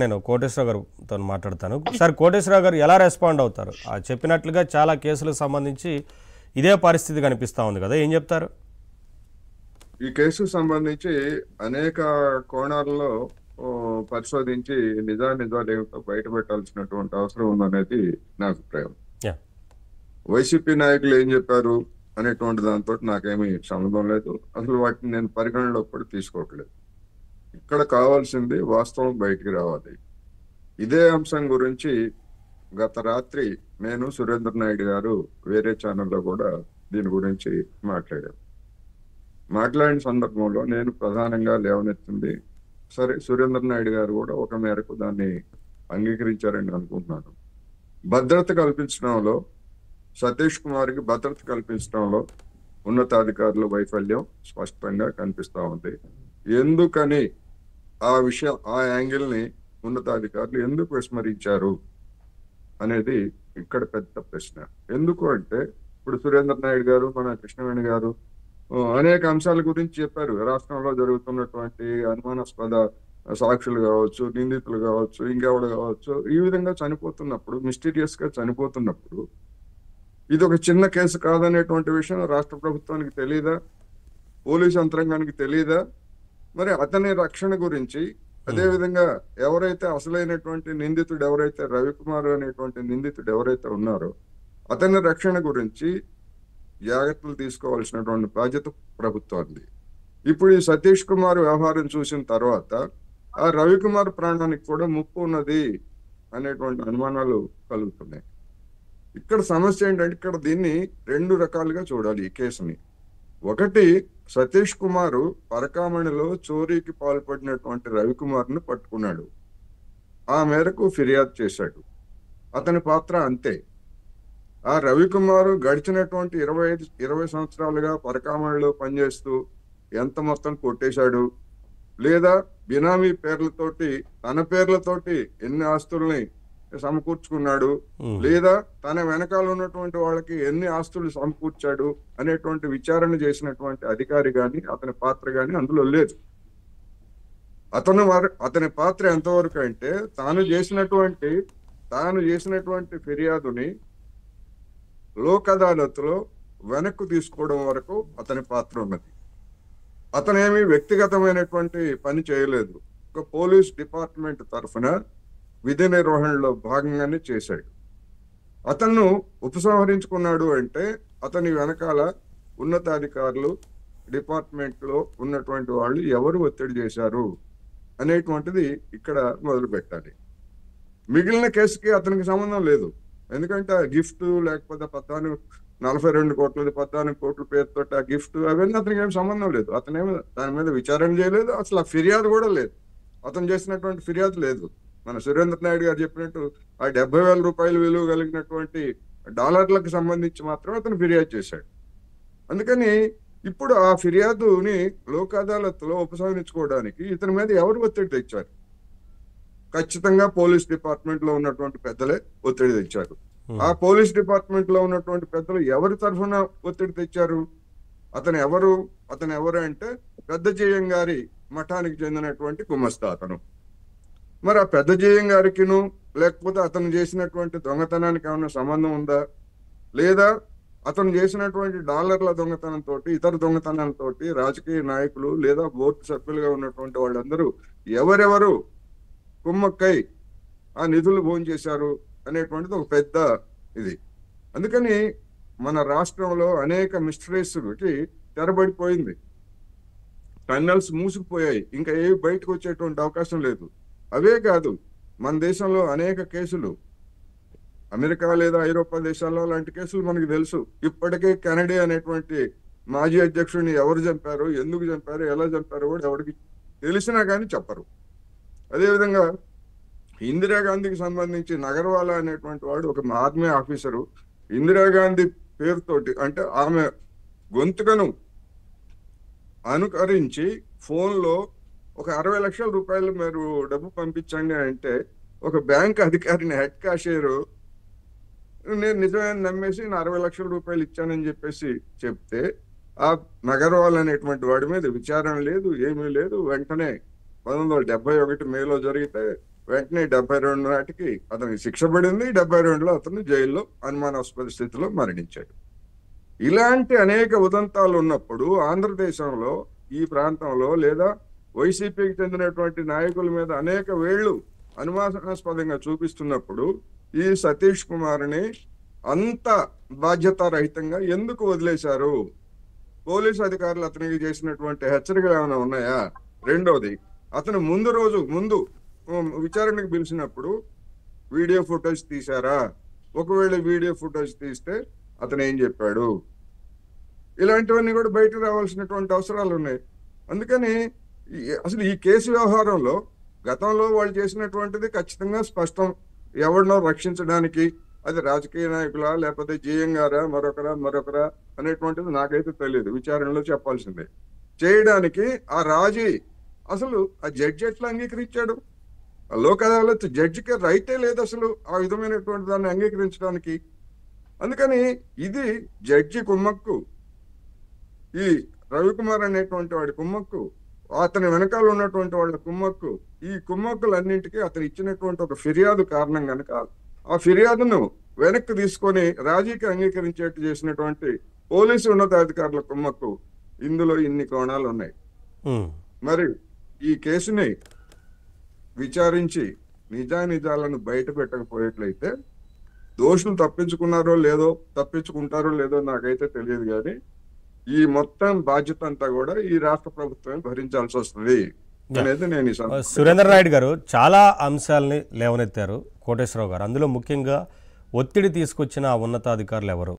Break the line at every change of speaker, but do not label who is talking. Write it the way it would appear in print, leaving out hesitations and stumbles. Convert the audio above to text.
నేను కోటేశ్వర గారితో మాట్లాడతాను. సార్, కోటేశ్వర గారు ఎలా రెస్పాండ్ అవుతారు? చెప్పినట్లుగా చాలా కేసులకు సంబంధించి ఇదే పరిస్థితి కనిపిస్తా ఉంది కదా, ఏం చెప్తారు?
ఈ కేసుకు సంబంధించి అనేక కోణాల్లో పరిశోధించి నిజాలు ఏమిటో బయట పెట్టాల్సినటువంటి అవసరం ఉందనేది నా అభిప్రాయం.
యా.
వైసీపీ నాయకులు ఏం చెప్పారు అనేటువంటి దాంతో నాకేమీ సంబంధం లేదు. అసలు వాటిని నేను పరిగణలోకి కూడా తీసుకోవట్లేదు. ఇక్కడ కావాల్సింది వాస్తవం బయటికి రావాలి. ఇదే అంశం గురించి గత రాత్రి నేను, సురేంద్ర నాయుడు గారు వేరే ఛానల్లో కూడా దీని గురించి మాట్లాడిన సందర్భంలో నేను ప్రధానంగా లేవనెత్తింది, సరే సురేంద్ర నాయుడు గారు కూడా ఒక మేరకు దాన్ని అంగీకరించారని అనుకుంటున్నాను. భద్రత కల్పించడంలో, సతీష్ కుమార్కి భద్రత కల్పించడంలో ఉన్నతాధికారుల వైఫల్యం స్పష్టంగా కనిపిస్తా ఉంది. ఎందుకని ఆ యాంగిల్ని ఉన్నతాధికారులు ఎందుకు విస్మరించారు అనేది ఇక్కడ పెద్ద ప్రశ్న. ఎందుకు అంటే, ఇప్పుడు సురేంద్ర నాయుడు గారు, మన కృష్ణవేణి గారు అనేక అంశాల గురించి చెప్పారు. రాష్ట్రంలో జరుగుతున్నటువంటి అనుమానాస్పద సాక్షులు కావచ్చు, నిందితులు కావచ్చు, ఇంకెవడు కావచ్చు, ఈ విధంగా చనిపోతున్నప్పుడు, మిస్టీరియస్ గా చనిపోతున్నప్పుడు ఇది ఒక చిన్న కేసు కాదనేటువంటి విషయం రాష్ట్ర ప్రభుత్వానికి తెలియదా? పోలీసు యంత్రాంగానికి తెలియదా? మరి అతని రక్షణ గురించి, అదేవిధంగా ఎవరైతే అసలైనటువంటి నిందితుడు ఎవరైతే రవికుమార్ అనేటువంటి నిందితుడు ఎవరైతే ఉన్నారో అతని రక్షణ గురించి జాగ్రత్తలు తీసుకోవాల్సినటువంటి బాధ్యత ప్రభుత్వానికి. ఇప్పుడు ఈ సతీష్ కుమార్ వ్యవహారం చూసిన తర్వాత ఆ రవికుమార్ ప్రాణానికి కూడా ముప్పు ఉన్నది అనేటువంటి అనుమానాలు కలుగుతున్నాయి. ఇక్కడ సమస్య ఏంటంటే, ఇక్కడ దీన్ని రెండు రకాలుగా చూడాలి ఈ కేసుని. ఒకటి, సతీష్ కుమారు పరకామణిలో చోరీకి పాల్పడినటువంటి రవికుమార్ను పట్టుకున్నాడు. ఆ మేరకు ఫిర్యాదు చేశాడు. అతని పాత్ర అంతే. ఆ రవికుమారు గడిచినటువంటి 20 సంవత్సరాలుగా పరకామణిలో పనిచేస్తూ ఎంత మొత్తం కొట్టేశాడు, లేదా బినామీ పేర్లతోటి తన పేర్లతోటి ఎన్ని ఆస్తుల్ని సమకూర్చుకున్నాడు, లేదా తన వెనకాల ఉన్నటువంటి వాళ్ళకి ఎన్ని ఆస్తులు సమకూర్చాడు అనేటువంటి విచారణ చేసినటువంటి అధికారి గాని అతని పాత్ర గాని అందులో లేదు. అతని పాత్ర ఎంతవరకు అంటే, తాను చేసినటువంటి ఫిర్యాదుని లోక్ అదాలత్లో వెనక్కు తీసుకోవడం వరకు అతని పాత్ర ఉన్నది. అతనేమి వ్యక్తిగతమైనటువంటి పని చేయలేదు. ఒక పోలీస్ డిపార్ట్మెంట్ తరఫున విధి నిర్వహణలో భాగంగానే చేశాడు. అతను ఉపసంహరించుకున్నాడు అంటే అతని వెనకాల ఉన్నతాధికారులు, డిపార్ట్మెంట్ లో ఉన్నటువంటి వాళ్ళు ఎవరు ఒత్తిడి చేశారు అనేటువంటిది ఇక్కడ మొదలు పెట్టాలి. మిగిలిన కేసుకి అతనికి సంబంధం లేదు. ఎందుకంటే ఆ గిఫ్ట్, లేకపోతే 42 కోట్లది 14 కోట్ల పేరుతో ఆ గిఫ్ట్, అవన్నీ అతనికి ఏమి సంబంధం లేదు. అతనేమి దాని మీద విచారణ చేయలేదు. అసలు ఆ ఫిర్యాదు కూడా లేదు. అతను చేసినటువంటి ఫిర్యాదు లేదు. మన సురేంద్ర నాయుడు గారు చెప్పినట్టు ఆ 70,000 రూపాయలు విలువ కలిగినటువంటి డాలర్లకు సంబంధించి మాత్రం అతను ఫిర్యాదు చేశాడు. అందుకని ఇప్పుడు ఆ ఫిర్యాదుని లోక్ అదాలత్లో ఉపసంహరించుకోవడానికి ఇతని మీద ఎవరు ఒత్తిడి తెచ్చారు? ఖచ్చితంగా పోలీస్ డిపార్ట్మెంట్ లో ఉన్నటువంటి పెద్దలే ఒత్తిడి తెచ్చారు. ఆ పోలీస్ డిపార్ట్మెంట్ లో ఉన్నటువంటి పెద్దలు ఎవరి తరఫున ఒత్తిడి తెచ్చారు? అతను ఎవరు అంటే పెద్ద జేయం గారి మఠానికి చెందినటువంటి గుమస్తా అతను. మరి ఆ పెద్ద జేయం గారికిను, లేకపోతే అతను చేసినటువంటి దొంగతనానికి ఏమైనా సంబంధం ఉందా? లేదా అతను చేసినటువంటి డాలర్ల దొంగతనంతో, ఇతర దొంగతనాలతో రాజకీయ నాయకులు లేదా బోర్డు సభ్యులుగా ఉన్నటువంటి వాళ్ళందరూ ఎవరెవరు కుమ్మక్కై ఆ నిధులు భోంచేశారు అనేటువంటిది ఒక పెద్ద ఇది. అందుకని మన రాష్ట్రంలో అనేక మిస్టరీస్కి తెరబడిపోయింది. టన్నెల్స్ మూసుకుపోయాయి. ఇంకా ఏవి బయటకు వచ్చేటువంటి అవకాశం లేదు. అవే కాదు, మన దేశంలో అనేక కేసులు, అమెరికా లేదా ఐరోపా దేశాల్లో లాంటి కేసులు మనకు తెలుసు. ఇప్పటికే కెనడీ అనేటువంటి మాజీ అధ్యక్షుడిని ఎవరు చంపారు, ఎందుకు చంపారు, ఎలా చంపారు కూడా ఎవరికి తెలిసినా కానీ చెప్పరు. అదేవిధంగా ఇందిరాగాంధీకి సంబంధించి నగర్వాలా అనేటువంటి వాడు ఒక ఆర్మీ ఆఫీసరు ఇందిరాగాంధీ పేరుతోటి, అంటే ఆమె గొంతుకను అనుకరించి ఫోన్లో ఒక 60 లక్షల రూపాయలు మీరు డబ్బు పంపించండి అంటే ఒక బ్యాంక్ అధికారిని, హెడ్ క్యాషియరు, నేను నిజమైన నమ్మేసి నా 60 లక్షల రూపాయలు ఇచ్చానని చెప్పేసి చెప్తే ఆ నగర్వాల్ అనేటువంటి వాడి మీద విచారణ లేదు, ఏమీ లేదు. వెంటనే 1971 మేలో జరిగితే వెంటనే 72 నాటికి అతనికి శిక్ష పడింది. 72లో అతను జైల్లో అనుమానాస్పద స్థితిలో మరణించాడు. ఇలాంటి అనేక ఉదంతాలు ఉన్నప్పుడు ఆంధ్రదేశంలో ఈ ప్రాంతంలో లేదా వైసీపీకి చెందినటువంటి నాయకుల మీద అనేక వేళ్లు అనుమానాస్పదంగా చూపిస్తున్నప్పుడు ఈ సతీష్ కుమార్ని అంత బాధ్యతారహితంగా ఎందుకు వదిలేశారు? పోలీసు అధికారులు అతనికి చేసినటువంటి హెచ్చరికలు ఏమైనా ఉన్నాయా? రెండోది, అతను ముందు విచారణకు పిలిచినప్పుడు వీడియో ఫుటేజ్ తీశారా? ఒకవేళ వీడియో ఫుటేజ్ తీస్తే అతను ఏం చెప్పాడు? ఇలాంటివన్నీ కూడా బయటకు రావాల్సినటువంటి అవసరాలు ఉన్నాయి. అందుకని అసలు ఈ కేసు వ్యవహారంలో గతంలో వాళ్ళు చేసినటువంటిది ఖచ్చితంగా స్పష్టం. ఎవరినో రక్షించడానికి, అది రాజకీయ నాయకులా లేకపోతే జీఎం గారా మరొకరా అనేటువంటిది నాకైతే తెలియదు, విచారణలో చెప్పాల్సిందే. చేయడానికి ఆ రాజీ అసలు ఆ జడ్జి ఎట్లా అంగీకరించాడు? ఆ లోక్ అదాలత్ జడ్జికి రైటే లేదు అసలు ఆ విధమైనటువంటి దాన్ని అంగీకరించడానికి. అందుకని ఇది జడ్జి కుమ్మక్కు, ఈ రవికుమార్ అనేటువంటి వాడి కుమ్మక్కు, అతని వెనకాల ఉన్నటువంటి వాళ్ళ కుమ్మక్కు. ఈ కుమ్మక్కులన్నింటికీ అతను ఇచ్చినటువంటి ఒక ఫిర్యాదు కారణం కనుక ఆ ఫిర్యాదును వెనక్కి తీసుకొని రాజీకి అంగీకరించేట్టు చేసినటువంటి పోలీసు ఉన్నతాధికారుల కుమ్మక్కు. ఇందులో ఇన్ని కోణాలు ఉన్నాయి. మరి ఈ కేసుని విచారించి నిజానిజాలను బయట పెట్టకపోయేట్లయితే దోషులు తప్పించుకుంటారో లేదో నాకైతే తెలియదు, కానీ ఈ మొత్తం బాధ్యత అంతా కూడా ఈ రాష్ట్ర ప్రభుత్వమే భరించాల్సి వస్తుంది అనేది నేను ఈ సందర్భంగా
సురేంద్ర నాయుడు గారు చాలా అంశాలని లేవనెత్తారు కోటేశ్వరరావు గారు. అందులో ముఖ్యంగా ఒత్తిడి తీసుకొచ్చిన ఆ ఉన్నతాధికారులు ఎవరు?